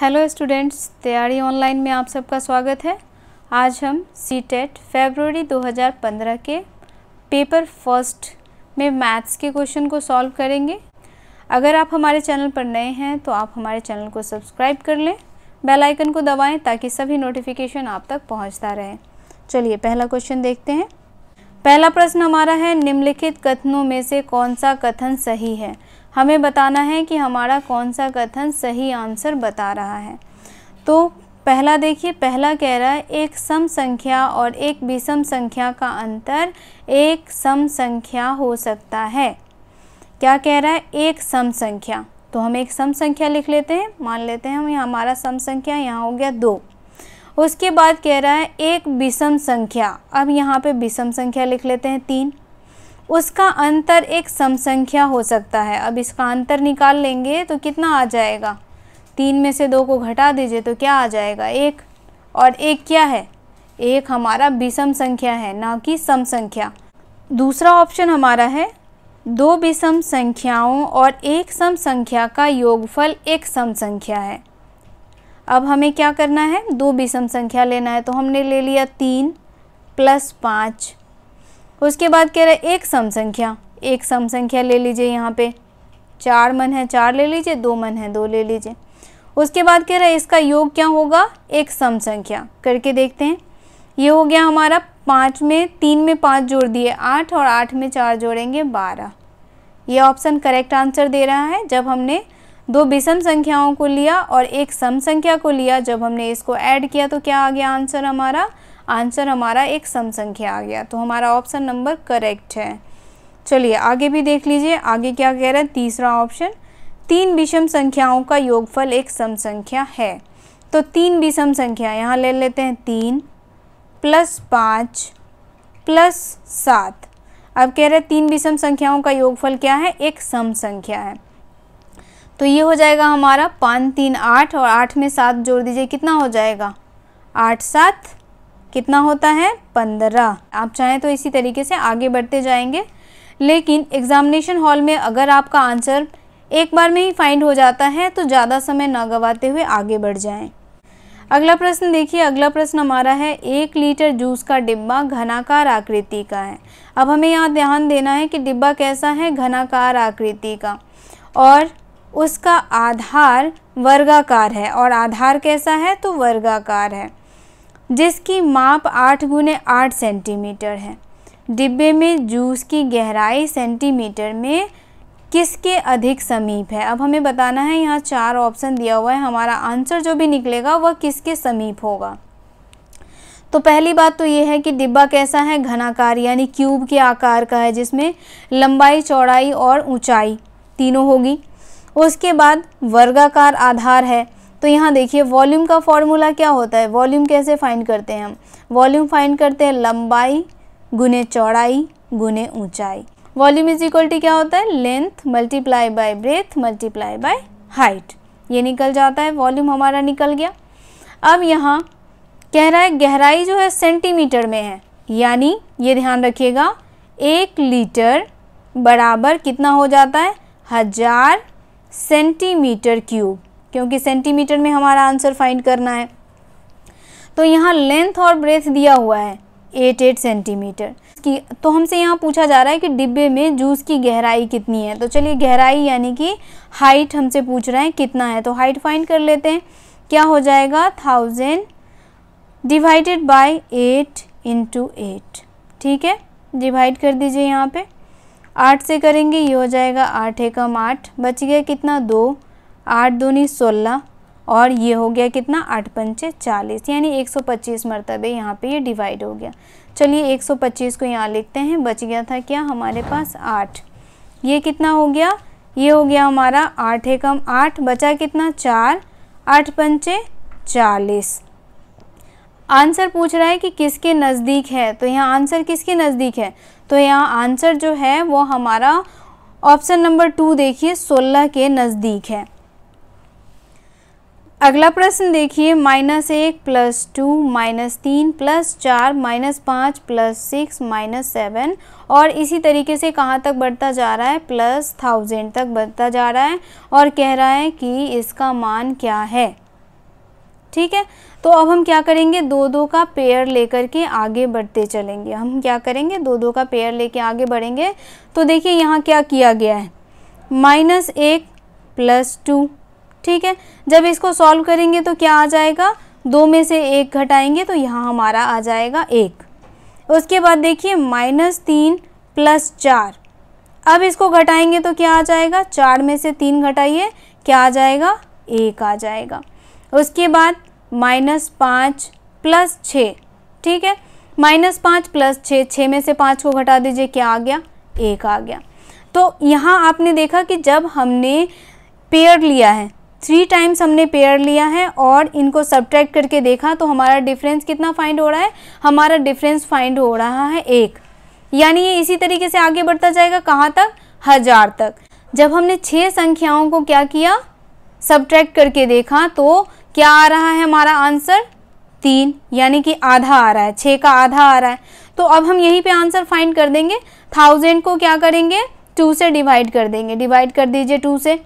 Hello students, तैयारी online में आप सबका स्वागत है। आज हम सीटेट फरवरी 2015 के पेपर फर्स्ट में मैथ्स के क्वेश्चन को सॉल्व करेंगे। अगर आप हमारे चैनल पर नए हैं तो आप हमारे चैनल को सब्सक्राइब कर लें, बेल आइकन को दबाएं ताकि सभी नोटिफिकेशन आप तक पहुंचता रहे। चलिए पहला क्वेश्चन देखते हैं। पहला प्रश्न हमारा है, निम्नलिखित कथनों में से कौन सा कथन सही है। हमें बताना है कि हमारा कौन सा कथन सही आंसर बता रहा है। तो पहला देखिए, पहला कह रहा है एक सम संख्या और एक विषम संख्या का अंतर एक सम संख्या हो सकता है। क्या कह रहा है? एक सम संख्या। तो हम एक सम संख्या लिख लेते हैं, मान लेते हैं हम यहाँ हमारा सम संख्या यहाँ हो गया 2। उसके बाद कह रहा है एक विषम संख्या। अब यहाँ पे विषम संख्या लिख लेते हैं 3। उसका अंतर एक सम संख्या हो सकता है। अब इसका अंतर निकाल लेंगे तो कितना आ जाएगा? 3 में से 2 को घटा दीजिए तो क्या आ जाएगा? 1। और 1 क्या है? 1 हमारा विषम संख्या है, ना कि सम संख्या। दूसरा ऑप्शन हमारा है 2 विषम संख्याओं और एक सम संख्या का योगफल एक सम संख्या है। अब हमें क्या करना है? 2 विषम संख्या लेना है। तो हमने ले लिया 3 + 5। उसके बाद कह रहे एक सम संख्या। एक सम संख्या ले लीजिए, यहाँ पे 4 मन है 4 ले लीजिए, 2 मन है 2 ले लीजिए। उसके बाद कह रहे इसका योग क्या होगा? एक सम संख्या। करके देखते हैं। ये हो गया हमारा 3 में 5 जोड़ दिए 8 और 8 में 4 जोड़ेंगे 12। ये ऑप्शन करेक्ट आंसर दे रहा है। जब हमने 2 विषम संख्याओं को लिया और एक सम संख्या को लिया, जब हमने इसको ऐड किया तो क्या आ गया आंसर हमारा? आंसर हमारा एक सम संख्या आ गया। तो हमारा ऑप्शन नंबर करेक्ट है। चलिए आगे भी देख लीजिए, आगे क्या कह रहा है? तीसरा ऑप्शन, 3 विषम संख्याओं का योगफल एक सम संख्या है। तो 3 विषम संख्या यहाँ ले लेते हैं, 3 + 5 + 7। अब कह रहे हैं 3 विषम संख्याओं का योगफल क्या है? एक सम संख्या है। तो ये हो जाएगा हमारा 5 3 8 और 8 में 7 जोड़ दीजिए, कितना हो जाएगा? 8 7 कितना होता है? 15। आप चाहें तो इसी तरीके से आगे बढ़ते जाएंगे, लेकिन एग्जामिनेशन हॉल में अगर आपका आंसर एक बार में ही फाइंड हो जाता है तो ज़्यादा समय न गवाते हुए आगे बढ़ जाएं। अगला प्रश्न देखिए। अगला प्रश्न हमारा है 1 लीटर जूस का डिब्बा घनाकार आकृति का है। अब हमें यहाँ ध्यान देना है कि डिब्बा कैसा है? घनाकार आकृति का, और उसका आधार वर्गाकार है। और आधार कैसा है? तो वर्गाकार है, जिसकी माप 8 × 8 सेंटीमीटर है। डिब्बे में जूस की गहराई सेंटीमीटर में किसके अधिक समीप है? अब हमें बताना है, यहाँ 4 ऑप्शन दिया हुआ है, हमारा आंसर जो भी निकलेगा वह किसके समीप होगा। तो पहली बात तो ये है कि डिब्बा कैसा है? घनाकार, यानी क्यूब के आकार का है, जिसमें लंबाई चौड़ाई और ऊंचाई तीनों होगी। उसके बाद वर्गाकार आधार है। तो यहाँ देखिए वॉल्यूम का फॉर्मूला क्या होता है? वॉल्यूम कैसे फाइंड करते हैं हम? वॉल्यूम फाइंड करते हैं लंबाई गुने चौड़ाई गुने ऊंचाई। वॉल्यूम इज इक्वल टू क्या होता है? Length multiply by breath multiply by height. ये निकल जाता है, वॉल्यूम हमारा निकल गया। अब यहाँ कह रहा है गहराई जो है सेंटीमीटर में है, यानी ये ध्यान रखिएगा 1 लीटर बराबर कितना हो जाता है? 1000 सेंटीमीटर क्यूब, क्योंकि सेंटीमीटर में हमारा आंसर फाइंड करना है। तो यहाँ लेंथ और ब्रेथ दिया हुआ है 8 सेंटीमीटर की। तो हमसे यहाँ पूछा जा रहा है कि डिब्बे में जूस की गहराई कितनी है। तो चलिए गहराई यानी कि हाइट हमसे पूछ रहे हैं कितना है, तो हाइट फाइंड कर लेते हैं। क्या हो जाएगा? 1000 डिवाइडेड बाय 8 × 8। ठीक है, डिवाइड कर दीजिए। यहाँ पे 8 से करेंगे, ये हो जाएगा 8 एकम 8, बच गया कितना? 2, 8 दूनी 16, और ये हो गया कितना? 8 पंचे 40, यानी 125 मरतबे यहाँ पे ये डिवाइड हो गया। चलिए 125 को यहाँ लिखते हैं। बच गया था क्या हमारे पास? 8। ये कितना हो गया? ये हो गया हमारा 8 एकम 8, बचा कितना? 4, 8 पंचे 40। आंसर पूछ रहा है कि किसके नज़दीक है। तो यहाँ आंसर किसके नज़दीक है? तो यहाँ आंसर जो है वो हमारा ऑप्शन नंबर 2 देखिए, 16 के नज़दीक है। अगला प्रश्न देखिए, -1 + 2 -3 + 4 -5 + 6 -7, और इसी तरीके से कहाँ तक बढ़ता जा रहा है? +1000 तक बढ़ता जा रहा है, और कह रहा है कि इसका मान क्या है। ठीक है। तो अब हम क्या करेंगे, 2-2 का पेयर लेकर के आगे बढ़ते चलेंगे। हम क्या करेंगे, 2-2 का पेयर लेके आगे बढ़ेंगे। तो देखिए यहाँ क्या किया गया है, -1 + 2, ठीक है। जब इसको सॉल्व करेंगे तो क्या आ जाएगा, 2 में से 1 घटाएंगे तो यहाँ हमारा आ जाएगा 1। उसके बाद देखिए -3 + 4, अब इसको घटाएंगे तो क्या आ जाएगा, 4 में से 3 घटाइए, क्या आ जाएगा, 1 आ जाएगा। उसके बाद -5 + 6, ठीक है। -5 + 6, 6 में से 5 को घटा दीजिए, क्या आ गया, 1 आ गया। तो यहाँ आपने देखा कि जब हमने पेयर लिया है, 3 टाइम्स हमने पेयर लिया है और इनको सब्ट्रैक्ट करके देखा तो हमारा डिफरेंस कितना फाइंड हो रहा है, हमारा डिफरेंस फाइंड हो रहा है 1। यानी ये इसी तरीके से आगे बढ़ता जाएगा, कहाँ तक, 1000 तक। जब हमने 6 संख्याओं को क्या किया, सब्ट्रैक्ट करके देखा तो क्या आ रहा है हमारा आंसर, 3, यानी कि आधा आ रहा है, 6 का आधा आ रहा है। तो अब हम यहीं पे आंसर फाइंड कर देंगे। 1000 को क्या करेंगे, 2 से डिवाइड कर देंगे। डिवाइड कर दीजिए 2 से,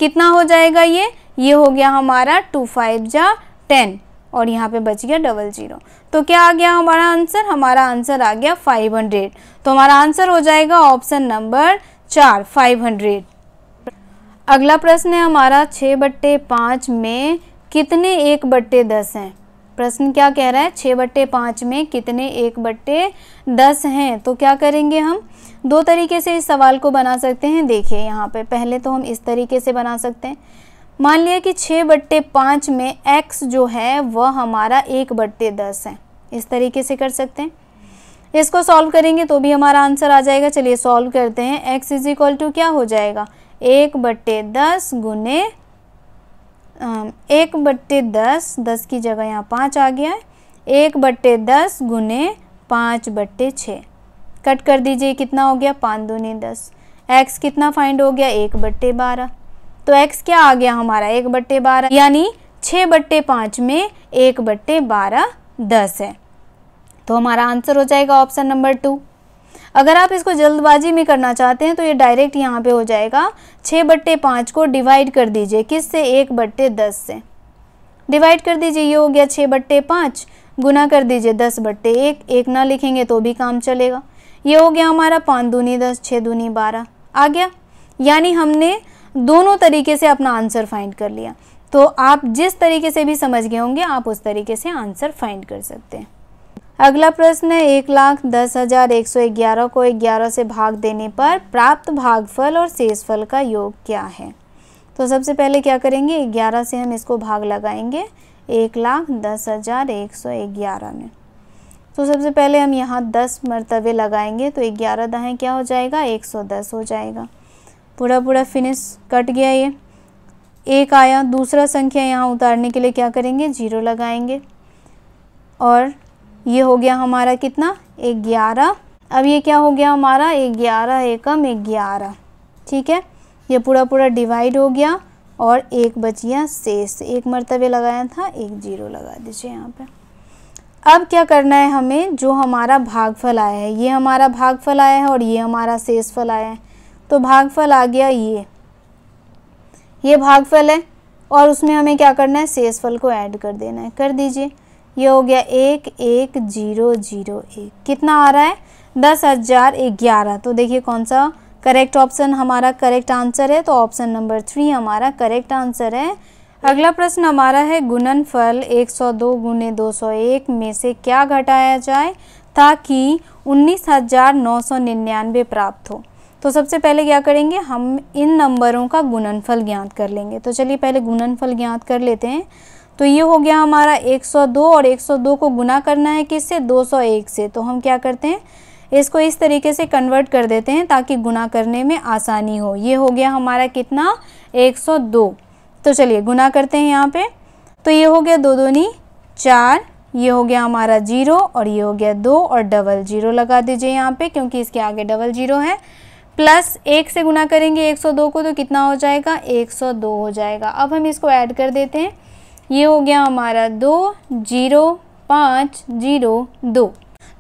कितना हो जाएगा, ये हो गया हमारा 2 × 5 = 10 और यहाँ पे बच गया 00। तो क्या आ गया हमारा आंसर, हमारा आंसर आ गया 500। तो हमारा आंसर हो जाएगा ऑप्शन नंबर 4, 500। अगला प्रश्न है हमारा 6/5 में कितने 1/10 हैं। प्रश्न क्या कह रहा है, 6/5 में कितने 1/10 हैं। तो क्या करेंगे, हम 2 तरीके से इस सवाल को बना सकते हैं। देखिए यहाँ पे पहले तो हम इस तरीके से बना सकते हैं। मान लिया कि 6/5 में x जो है वह हमारा 1/10 है, इस तरीके से कर सकते हैं। इसको सॉल्व करेंगे तो भी हमारा आंसर आ जाएगा। चलिए सॉल्व करते हैं। x = क्या हो जाएगा, 1/10 गुने 1/10, 10 की जगह यहाँ 5 आ गया है, 1/10 गुने 5/6, कट कर दीजिए, कितना हो गया, 5 दूनी 10। x कितना फाइंड हो गया, 1/12। तो x क्या आ गया हमारा, 1/12, यानी 6/5 में 1/12 10 है। तो हमारा आंसर हो जाएगा ऑप्शन नंबर 2। अगर आप इसको जल्दबाजी में करना चाहते हैं तो ये डायरेक्ट यहाँ पे हो जाएगा, 6/5 को डिवाइड कर दीजिए, किससे, 1/10 से डिवाइड कर दीजिए। ये हो गया 6/5, गुना कर दीजिए 10/1, 1 ना लिखेंगे तो भी काम चलेगा। ये हो गया हमारा 5 दूनी 10, 6 दूनी 12 आ गया। यानी हमने दोनों तरीके से अपना आंसर फाइंड कर लिया। तो आप जिस तरीके से भी समझ गए होंगे आप उस तरीके से आंसर फाइंड कर सकते हैं। अगला प्रश्न है, 1,10,111 को 11 से भाग देने पर प्राप्त भागफल और शेषफल का योग क्या है। तो सबसे पहले क्या करेंगे, 11 से हम इसको भाग लगाएंगे 1,10,111 में। तो सबसे पहले हम यहाँ 10 मरतबे लगाएंगे तो 11 दाएँ क्या हो जाएगा, 110 हो जाएगा। पूरा फिनिश कट गया, ये 1 आया। दूसरा संख्या यहाँ उतारने के लिए क्या करेंगे, 0 लगाएंगे और ये हो गया हमारा कितना, 11। अब ये क्या हो गया हमारा, 11 एकम 11, ठीक है। ये पूरा डिवाइड हो गया और 1 बच गया शेष। 1 मरतबे लगाया था, 1 0 लगा दीजिए यहाँ पे। अब क्या करना है हमें, जो हमारा भागफल आया है, ये हमारा भागफल आया है और ये हमारा शेषफल आया है। तो भागफल आ गया ये भागफल है और उसमें हमें क्या करना है, शेषफल को ऐड कर देना है। कर दीजिए, ये हो गया 1,1,0,0,1। कितना आ रहा है, 10,011। तो देखिए कौन सा करेक्ट ऑप्शन हमारा करेक्ट आंसर है। तो ऑप्शन नंबर 3 हमारा करेक्ट आंसर है। अगला प्रश्न हमारा है, गुणनफल 102 गुने 201 में से क्या घटाया जाए ताकि 19,999 प्राप्त हो। तो सबसे पहले क्या करेंगे, हम इन नंबरों का गुणनफल ज्ञात कर लेंगे। तो चलिए पहले गुणनफल ज्ञात कर लेते हैं। तो ये हो गया हमारा 102 और 102 को गुना करना है किससे, 201 से। तो हम क्या करते हैं, इसको इस तरीके से कन्वर्ट कर देते हैं ताकि गुना करने में आसानी हो। ये हो गया हमारा कितना, 102। तो चलिए गुना करते हैं यहाँ पे। तो ये हो गया 2 दूनी 4, ये हो गया हमारा 0 और ये हो गया 2 और डबल 0 लगा दीजिए यहाँ पे क्योंकि इसके आगे डबल 0 है। प्लस 1 से गुना करेंगे 102 को तो कितना हो जाएगा, 102 हो जाएगा। अब हम इसको ऐड कर देते हैं। ये हो गया हमारा 2 0 5 0 2।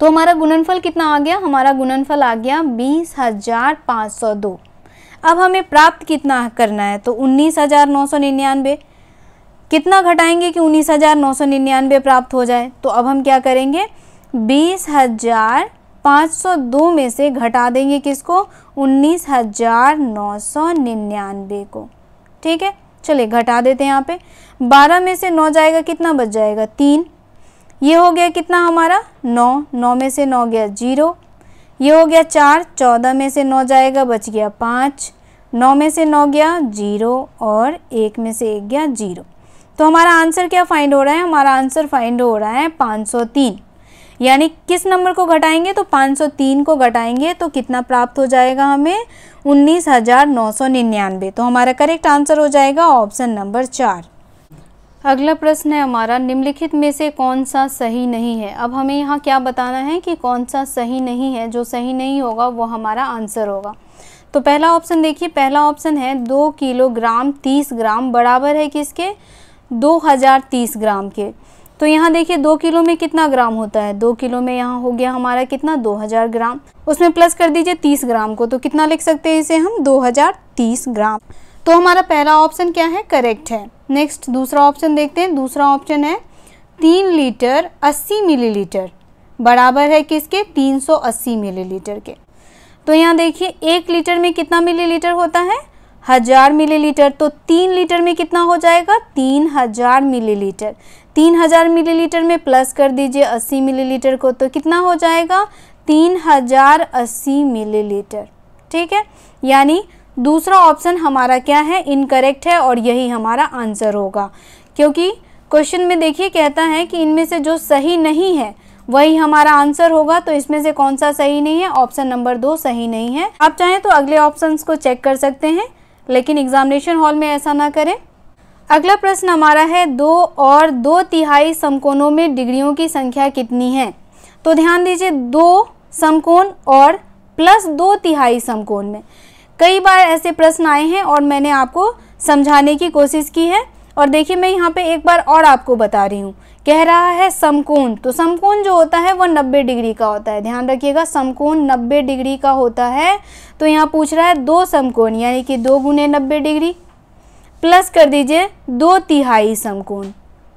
तो हमारा गुणनफल कितना आ गया, हमारा गुणनफल आ गया 20,502। अब हमें प्राप्त कितना करना है, तो 19,999। कितना घटाएंगे कि 19,999 प्राप्त हो जाए? तो अब हम क्या करेंगे, 20,502 में से घटा देंगे किसको, 19,999 को। ठीक है, चलिए घटा देते हैं। यहाँ पे 12 में से 9 जाएगा, कितना बच जाएगा, 3। ये हो गया कितना हमारा 9, 9 में से 9 गया 0। ये हो गया 4, 14 में से 9 जाएगा, बच गया 5, 9 में से 9 गया 0 और 1 में से 1 गया 0। तो हमारा आंसर क्या फाइंड हो रहा है, हमारा आंसर फाइंड हो रहा है 503। यानी किस नंबर को घटाएंगे, तो 503 को घटाएंगे तो कितना प्राप्त हो जाएगा हमें, 19,999। तो हमारा करेक्ट आंसर हो जाएगा ऑप्शन नंबर 4। अगला प्रश्न है हमारा, निम्नलिखित में से कौन सा सही नहीं है। अब हमें यहाँ क्या बताना है कि कौन सा सही नहीं है, जो सही नहीं होगा वो हमारा आंसर होगा। तो पहला ऑप्शन देखिए, पहला ऑप्शन है 2 किलोग्राम 30 ग्राम बराबर है किसके, 2030 ग्राम के। तो यहाँ देखिए 2 किलो में कितना ग्राम होता है, 2 किलो में यहाँ हो गया हमारा कितना, 2000 ग्राम। उसमें प्लस कर दीजिए 30 ग्राम को, तो कितना लिख सकते हैं इसे हम, 2030 ग्राम। तो हमारा पहला ऑप्शन क्या है, करेक्ट है। नेक्स्ट दूसरा ऑप्शन देखते हैं। दूसरा ऑप्शन है 3 लीटर 80 मिलीलीटर बराबर है किसके, 380 मिलीलीटर के। तो यहाँ देखिए 1 लीटर में कितना मिलीलीटर होता है, 1000 मिलीलीटर। तो 3 लीटर में कितना हो जाएगा, 3000 मिलीलीटर। 3000 मिलीलीटर में प्लस कर दीजिए 80 मिलीलीटर को, तो कितना हो जाएगा, 3080 मिलीलीटर। ठीक है, यानी दूसरा ऑप्शन हमारा क्या है, इनकरेक्ट है और यही हमारा आंसर होगा। क्योंकि क्वेश्चन में देखिए कहता है कि इनमें से जो सही नहीं है वही हमारा आंसर होगा। तो इसमें से कौन सा सही नहीं है, ऑप्शन नंबर 2 सही नहीं है। आप चाहें तो अगले ऑप्शंस को चेक कर सकते हैं, लेकिन एग्जामिनेशन हॉल में ऐसा ना करें। अगला प्रश्न हमारा है 2 और 2/3 समकोणों में डिग्रियों की संख्या कितनी है। तो ध्यान दीजिए 2 समकोण और प्लस 2/3 समकोण में कई बार ऐसे प्रश्न आए हैं और मैंने आपको समझाने की कोशिश की है। और देखिए मैं यहाँ पे एक बार और आपको बता रही हूँ, कह रहा है समकोण। तो समकोण जो होता है वो 90 डिग्री का होता है, ध्यान रखिएगा, समकोण 90 डिग्री का होता है। तो यहाँ पूछ रहा है 2 समकोण, यानी कि 2 गुने 90 डिग्री प्लस कर दीजिए 2/3 समकोण,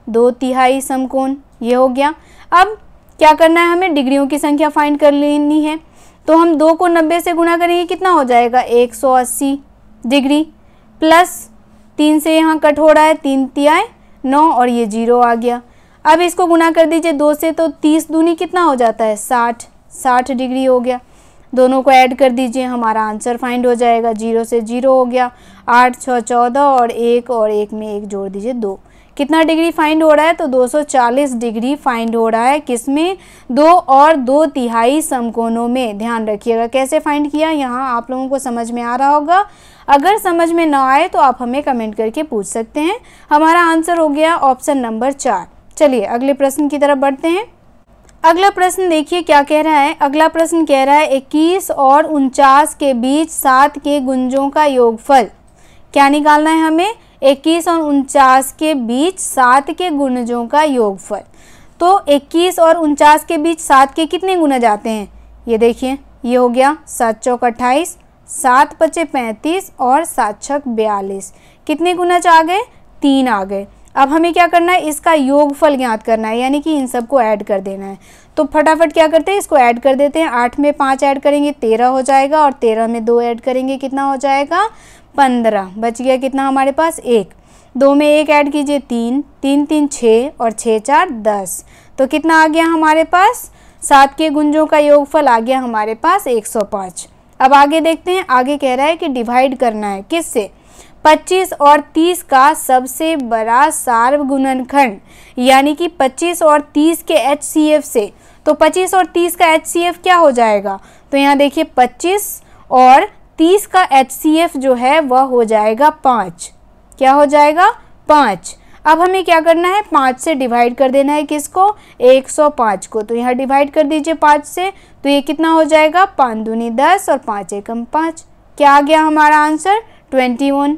2/3 समकोण, ये हो गया। अब क्या करना है, हमें डिग्रियों की संख्या फाइंड कर लेनी है। तो हम 2 को 90 से गुणा करेंगे, कितना हो जाएगा, 180 डिग्री, प्लस 3 से यहाँ कट हो रहा है, 3×3 9 और ये 0 आ गया। अब इसको गुणा कर दीजिए 2 से, तो 30 दूनी कितना हो जाता है, 60 डिग्री हो गया। दोनों को ऐड कर दीजिए, हमारा आंसर फाइंड हो जाएगा, 0 से 0 हो गया, 8 6 14 और 1 में 1 जोड़ दीजिए 2। कितना डिग्री फाइंड हो रहा है, तो 240 डिग्री फाइंड हो रहा है किसमें, 2 और 2/3 समकोणों में। ध्यान रखिएगा कैसे फाइंड किया, यहाँ आप लोगों को समझ में आ रहा होगा। अगर समझ में ना आए तो आप हमें कमेंट करके पूछ सकते हैं। हमारा आंसर हो गया ऑप्शन नंबर 4। चलिए अगले प्रश्न की तरफ बढ़ते हैं। अगला प्रश्न देखिए क्या कह रहा है। अगला प्रश्न कह रहा है 21 और 49 के बीच 7 के गुंजों का योगफल। क्या निकालना है हमें, 21 और 49 के बीच 7 के गुणजों का योगफल। तो 21 और 49 के बीच 7 के कितने गुना जाते हैं, ये देखिए, ये हो गया 7 चौक 28, 7 पचे 35 और 7 छक 42। कितने गुना आ गए, 3 आ गए। अब हमें क्या करना है, इसका योगफल ज्ञात करना है, यानी कि इन सबको ऐड कर देना है। तो फटाफट क्या करते हैं, इसको ऐड कर देते हैं। 8 में 5 ऐड करेंगे 13 हो जाएगा, और 13 में 2 ऐड करेंगे कितना हो जाएगा, 15। बच गया कितना हमारे पास, 1। 2 में 1 ऐड कीजिए 3, 3 3 6 और 6 4 10। तो कितना आ गया हमारे पास, 7 के गुंजों का योगफल आ गया हमारे पास 105। अब आगे देखते हैं, आगे कह रहा है कि डिवाइड करना है किससे, 25 और 30 का सबसे बड़ा सार्वगुणनखंड, यानी कि 25 और 30 के HCF से। तो 25 और 30 का HCF क्या हो जाएगा, तो यहाँ देखिए 25 और 30 का HCF जो है वह हो जाएगा 5। क्या हो जाएगा, 5। अब हमें क्या करना है, 5 से डिवाइड कर देना है किसको, 105 को। तो यहाँ डिवाइड कर दीजिए 5 से, तो ये कितना हो जाएगा, 5 दूनी 10 और 5 एकम 5। क्या आ गया हमारा आंसर, 21।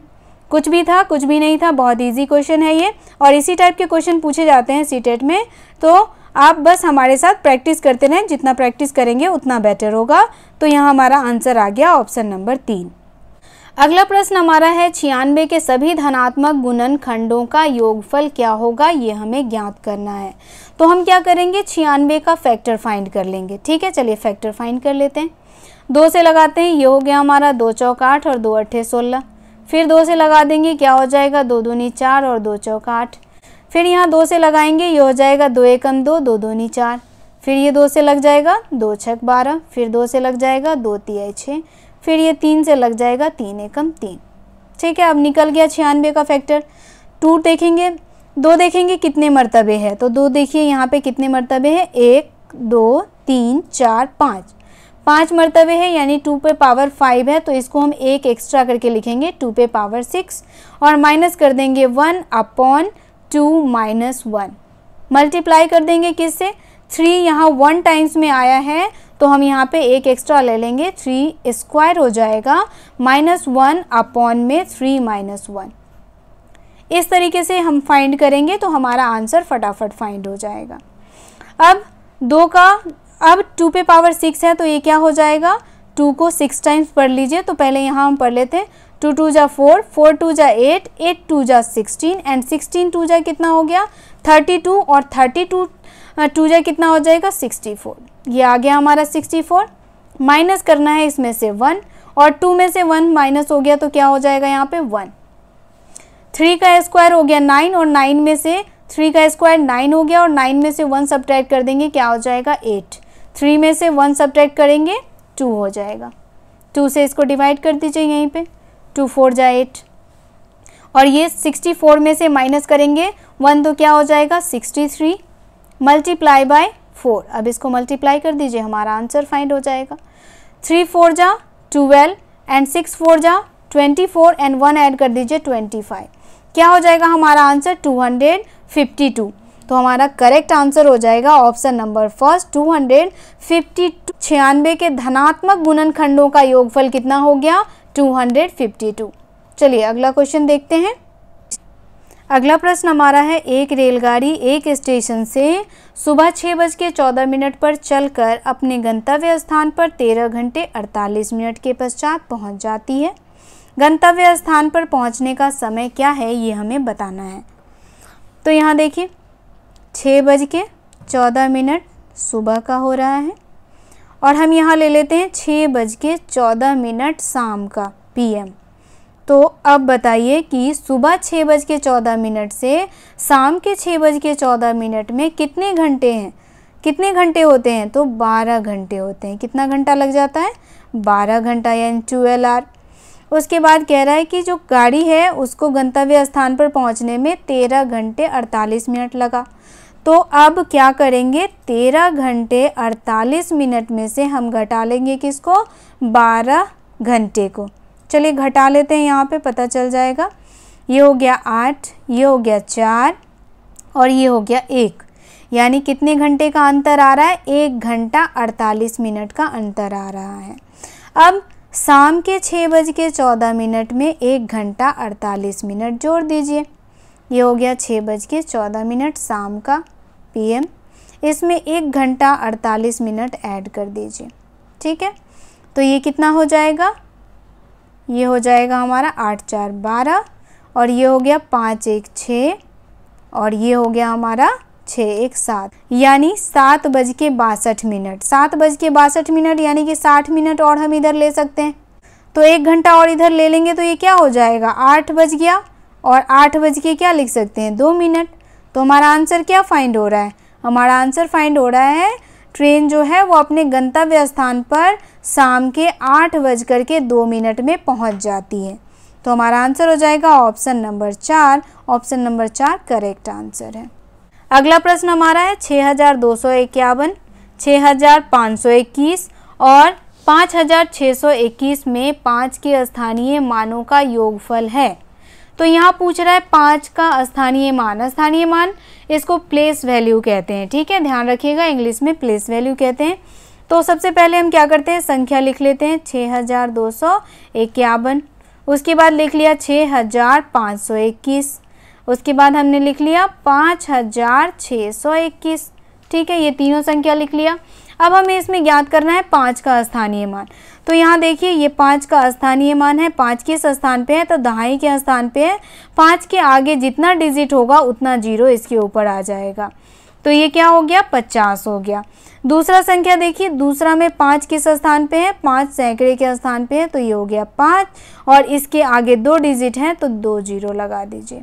कुछ भी था, कुछ भी नहीं था, बहुत इजी क्वेश्चन है ये। और इसी टाइप के क्वेश्चन पूछे जाते हैं सीटेट में। तो आप बस हमारे साथ प्रैक्टिस करते रहें, जितना प्रैक्टिस करेंगे उतना बेटर होगा। तो यहाँ हमारा आंसर आ गया ऑप्शन नंबर 3। अगला प्रश्न हमारा है 96 के सभी धनात्मक गुणनखंडों का योगफल क्या होगा, ये हमें ज्ञात करना है। तो हम क्या करेंगे, 96 का फैक्टर फाइंड कर लेंगे। ठीक है, चलिए फैक्टर फाइंड कर लेते हैं। 2 से लगाते हैं, ये हो गया हमारा 2 चौक 8 और 2 अट्ठे 16। फिर 2 से लगा देंगे, क्या हो जाएगा 2 दूनी 4 और 2 चौक 8। फिर यहाँ 2 से लगाएंगे, ये हो जाएगा 2 एकम 2, 2 दूनी 4। फिर ये 2 से लग जाएगा 2 छक 12। फिर 2 से लग जाएगा 2 तिहाई 6। फिर ये 3 से लग जाएगा 3 एकम 3। ठीक है, अब निकल गया 96 का फैक्टर। 2 देखेंगे, 2 देखेंगे कितने मर्तबे है, तो 2 देखिए यहाँ पे कितने मर्तबे है, 1 2 3 4 5, 5 मर्तबे है, यानी 2 पे पावर 5 है, तो इसको हम 1 एक्स्ट्रा करके लिखेंगे 2 पे पावर 6 और माइनस कर देंगे 1 अपॉन 2 माइनस 1। मल्टीप्लाई कर देंगे किससे, 3 यहाँ 1 टाइम्स में आया है तो हम यहाँ पे 1 एक्स्ट्रा ले लेंगे, 3 स्क्वायर हो जाएगा -1 अपॉन में 3 माइनस 1। इस तरीके से हम फाइंड करेंगे तो हमारा आंसर फटाफट फाइंड हो जाएगा। अब 2 पे पावर 6 है तो ये क्या हो जाएगा, 2 को 6 टाइम्स पढ़ लीजिए। तो पहले यहाँ हम पढ़ लेते हैं, 2 2 जा 4, 4 2 जा 8, 8 2 जा 16 एंड 16 2 जा कितना हो गया 32 और 32 2 जा कितना हो जाएगा 64। ये आ गया हमारा 64। माइनस करना है इसमें से 1 और 2 में से 1 माइनस हो गया तो क्या हो जाएगा यहाँ पे 1। 3 का स्क्वायर हो गया 9 और 9 में से 3 का स्क्वायर 9 हो गया और 9 में से 1 सब्ट्रैक्ट कर देंगे, क्या हो जाएगा 8। 3 में से 1 सब्ट्रैक्ट करेंगे 2 हो जाएगा। 2 से इसको डिवाइड कर दीजिए यहीं पे, 2 4 जा 8 और ये 64 में से माइनस करेंगे 1 तो क्या हो जाएगा 63 मल्टीप्लाई बाय 4। अब इसको मल्टीप्लाई कर दीजिए, हमारा आंसर फाइंड हो जाएगा। 3 4 जा 12 एंड 6 4 जा 24 एंड 1 ऐड कर दीजिए 25। क्या हो जाएगा हमारा आंसर 252। तो हमारा करेक्ट आंसर हो जाएगा ऑप्शन नंबर फर्स्ट 252। 96 के धनात्मक गुणनखंडों का योगफल कितना हो गया 252। चलिए अगला क्वेश्चन देखते हैं। अगला प्रश्न हमारा है, एक रेलगाड़ी एक स्टेशन से सुबह 6:14 पर चलकर अपने गंतव्य स्थान पर 13 घंटे 48 मिनट के पश्चात पहुंच जाती है। गंतव्य स्थान पर पहुंचने का समय क्या है ये हमें बताना है। तो यहाँ देखिए 6:14 सुबह का हो रहा है और हम यहाँ ले लेते हैं 6:14 शाम का PM। तो अब बताइए कि सुबह 6:14 से शाम के 6:14 में कितने घंटे हैं, कितने घंटे होते हैं, तो 12 घंटे होते हैं। कितना घंटा लग जाता है 12 घंटा यानी 12 आवर। उसके बाद कह रहा है कि जो गाड़ी है उसको गंतव्य स्थान पर पहुंचने में 13 घंटे 48 मिनट लगा। तो अब क्या करेंगे 13 घंटे 48 मिनट में से हम घटा लेंगे किसको 12 घंटे को। चलिए घटा लेते हैं, यहाँ पे पता चल जाएगा। ये हो गया 8, ये हो गया 4 और ये हो गया 1, यानी कितने घंटे का अंतर आ रहा है 1 घंटा 48 मिनट का अंतर आ रहा है। अब शाम के 6:14 में 1 घंटा 48 मिनट जोड़ दीजिए। ये हो गया 6:14 शाम का PM, इसमें 1 घंटा 48 मिनट ऐड कर दीजिए। ठीक है, तो ये कितना हो जाएगा, ये हो जाएगा हमारा 8 4 12 और ये हो गया 5 1 6 और ये हो गया हमारा 6 1 7, यानी 7:62। 7:62 यानी कि 60 मिनट और हम इधर ले सकते हैं। तो 1 घंटा और इधर ले लेंगे तो ये क्या हो जाएगा 8 बज गया और 8 बज के क्या लिख सकते हैं 2 मिनट। तो हमारा आंसर क्या फाइंड हो रहा है, हमारा आंसर फाइंड हो रहा है ट्रेन जो है वो अपने गंतव्य स्थान पर शाम के 8:02 में पहुंच जाती है। तो हमारा आंसर हो जाएगा option number 4। Option number 4 correct answer है। अगला प्रश्न हमारा है 6251, 6521 और 5621 में 5 के स्थानीय मानों का योगफल है। तो यहाँ पूछ रहा है 5 का स्थानीय मान इसको प्लेस वैल्यू कहते हैं। ठीक है, ध्यान रखिएगा, इंग्लिश में प्लेस वैल्यू कहते हैं। तो सबसे पहले हम क्या करते हैं संख्या लिख लेते हैं 6251, उसके बाद लिख लिया 6521, उसके बाद हमने लिख लिया 5621। ठीक है, ये तीनों संख्या लिख लिया। अब हमें इसमें ज्ञात करना है 5 का स्थानीय मान। तो यहाँ देखिए ये 5 का स्थानीय मान है, 5 किस स्थान पे है तो दहाई के स्थान पे है। 5 के आगे जितना डिजिट होगा उतना 0 इसके ऊपर आ जाएगा। तो ये क्या हो गया 50 हो गया। दूसरा संख्या देखिए, दूसरा में 5 किस स्थान पे है, 5 सैकड़े के स्थान पे है, तो ये हो गया 5 और इसके आगे 2 डिजिट हैं तो 2 0 लगा दीजिए,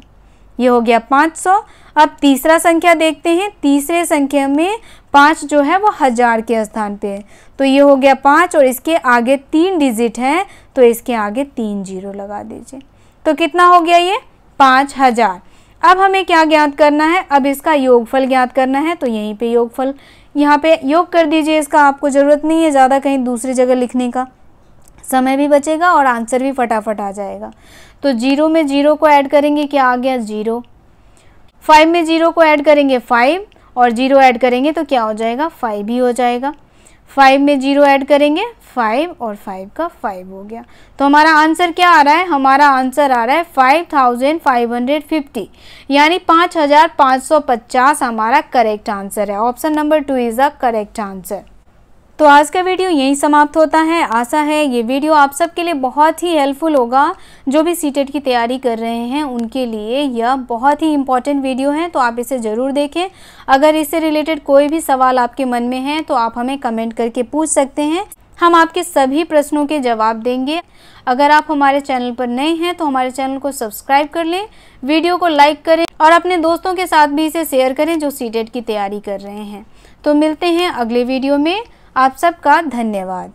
ये हो गया 500। अब तीसरा संख्या देखते हैं, तीसरे संख्या में 5 जो है वो 1000 के स्थान पे है, तो ये हो गया 5 और इसके आगे 3 डिजिट हैं तो इसके आगे 3 0 लगा दीजिए। तो कितना हो गया ये 5000। अब हमें क्या ज्ञात करना है, अब इसका योगफल ज्ञात करना है। तो यहीं पे योगफल, यहाँ पे योग कर दीजिए इसका, आपको ज़रूरत नहीं है ज़्यादा कहीं दूसरी जगह लिखने का, समय भी बचेगा और आंसर भी फटाफट आ जाएगा। तो 0 में 0 को ऐड करेंगे, क्या आ गया 0। 5 में 0 को ऐड करेंगे 5 और 0 ऐड करेंगे तो क्या हो जाएगा 5 ही हो जाएगा। 5 में 0 ऐड करेंगे 5 और 5 का 5 हो गया। तो हमारा आंसर क्या आ रहा है, हमारा आंसर आ रहा है 5550, यानी 5550 हमारा करेक्ट आंसर है। Option number 2 is the correct answer. तो आज का वीडियो यहीं समाप्त होता है। आशा है ये वीडियो आप सबके लिए बहुत ही हेल्पफुल होगा। जो भी सीटेट की तैयारी कर रहे हैं उनके लिए यह बहुत ही इम्पॉर्टेंट वीडियो है, तो आप इसे ज़रूर देखें। अगर इससे रिलेटेड कोई भी सवाल आपके मन में है तो आप हमें कमेंट करके पूछ सकते हैं, हम आपके सभी प्रश्नों के जवाब देंगे। अगर आप हमारे चैनल पर नए हैं तो हमारे चैनल को सब्सक्राइब कर लें, वीडियो को लाइक करें और अपने दोस्तों के साथ भी इसे शेयर करें जो सीटेट की तैयारी कर रहे हैं। तो मिलते हैं अगले वीडियो में। आप सबका धन्यवाद।